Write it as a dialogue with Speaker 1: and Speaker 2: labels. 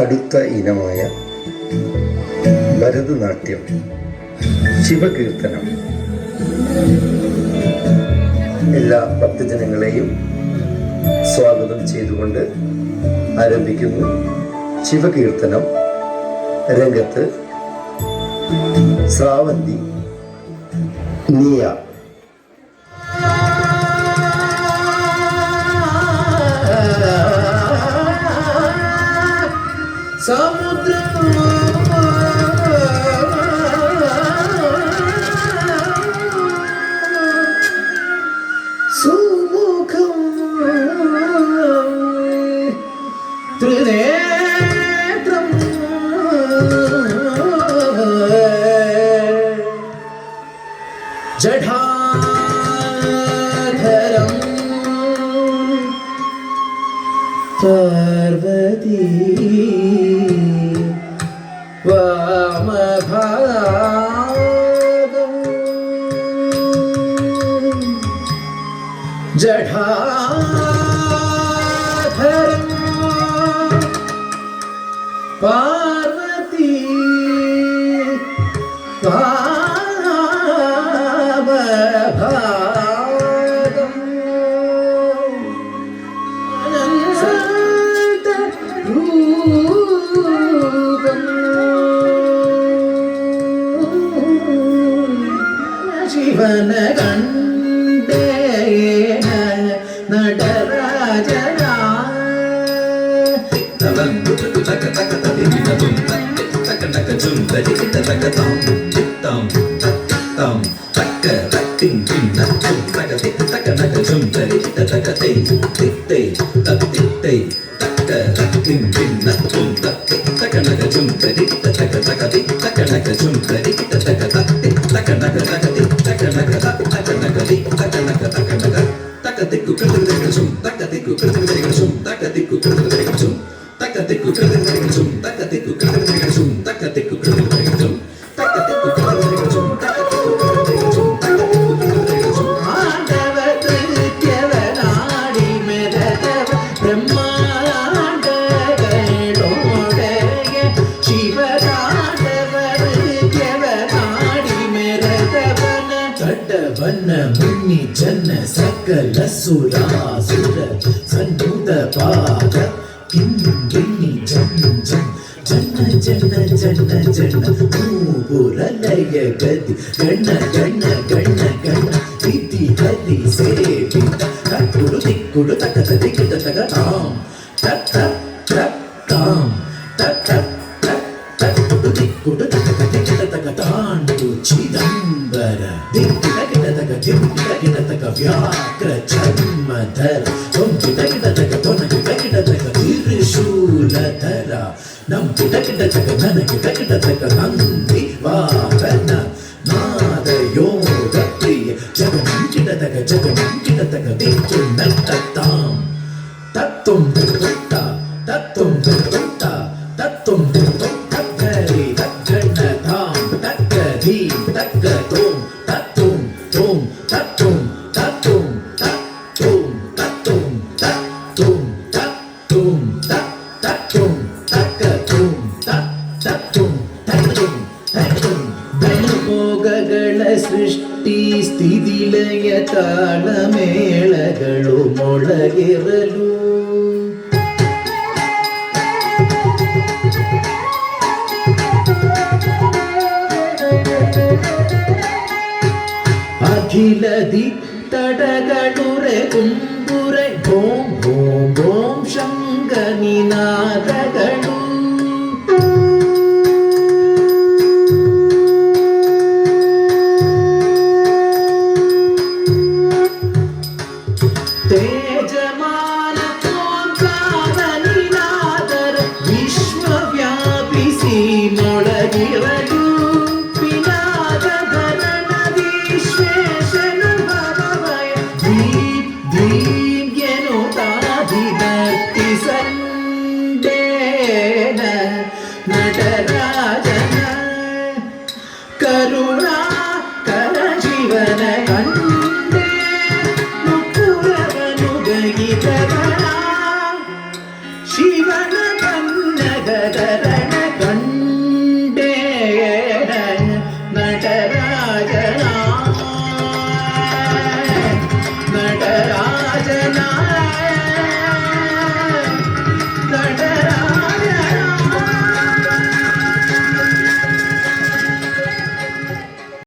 Speaker 1: അടുത്ത ഇനമായ ഭരതനാട്യം, ശിവകീർത്തനം എല്ലാ ഭക്തജനങ്ങളെയും സ്വാഗതം ചെയ്തുകൊണ്ട് ആരംഭിക്കുന്നു. ശിവകീർത്തനം രംഗത്ത് ശ്രാവന്തി, നിയ.
Speaker 2: സുമുഖം ത്രിനേത്രം ജഠാധരം പാർവതി വാമഭാഗം ജഠാധരം പാർവതി വാമഭാഗം അനന്തരൂപം ശിവന കണ്ടേന നടരാജന ಮುನಿ ಜನ ಸಕಲ ಸುರಾಸುರ ಸನ್ನುತ ಪಾದ ಕಿಂಗಿಣಿ ಜನ ಜನ ಜನ ಜನ ಜನ ಮೂಗುರಲಯ ಗದಿ ಗಣ ಗಣ ಗಣ ಗಣ ಇತಿ ಹರಿ ಸೇವಿತ ಕಕ್ಕುಡು ದಿಕ್ಕುಡು ತಕದ ದಿಕ್ಕದ ತಗ ತಾಂ ತಕ್ಕ ತಾಂ ತಕ್ಕ ತಕ್ಕುಡು ದಿಕ್ಕುಡು ತಕದ ದಿಕ್ಕದ ತಗ ತಾಂಡು ಚಿದಂಬರ ದಿಕ್ಕಿದ ಗಿಡತಕ ವ್ಯಾಘ್ರ ಚರ್ಮಧರ ಗಿಡತಕ ತೊನಗಿಡತಕ ತ್ರಿಶೂಲಧರ ನಮ್ ಗಿಡತಕ ಘನಗಿಡತಕ ನಂದಿ ವಾಹನ ನಾದ ಯೋಗ ಪ್ರಿಯ ಜಗನಂಕಿಡತಕ ದಿಕ್ಕು ನಟ್ಟತಾಂ ತತ್ತುಂ ತುತ್ತ ತತ್ತುಂ ತುತ್ತ ತತ್ತುಂ ತಕ್ಕರಿ ತಕ್ಕಣ ಧಾಂ ತಕ್ಕ ಧೀಂ ತಕ್ಕ ತೋಂ ತತ್ತುಂ ತೋಂ ತತ್ತುಂ ತತ್ತುಂ ತತ್ತುಂ ತತ್ತುಂ ತತ್ತುಂ ತತ್ತುಂ ತತ್ತುಂ ತಕ್ಕತುಂ ತತ್ತುಂ ತತ್ತುಂ ತತ್ತುಂ ಬೆಳಮೋಗಗಳ ಸೃಷ್ಟಿ ಸ್ಥಿತಿಲಯ ತಾಳಮೇಳಗಳು ಮೊಳಗಿರಲು ಅಖಿಲ ದಿತ್ತಡಗಳುರೆ ಕುಂಬುರೆ ಭೋಂ ಭೋಂ ಭೋಂ ಶಂಗ ನಿನಾದಗಳು ತೇಜಮಾನ ಓಂಕಾರ ನಿನಾದರ ವಿಶ್ವವ್ಯಾಪಿ ಸೀಮಾ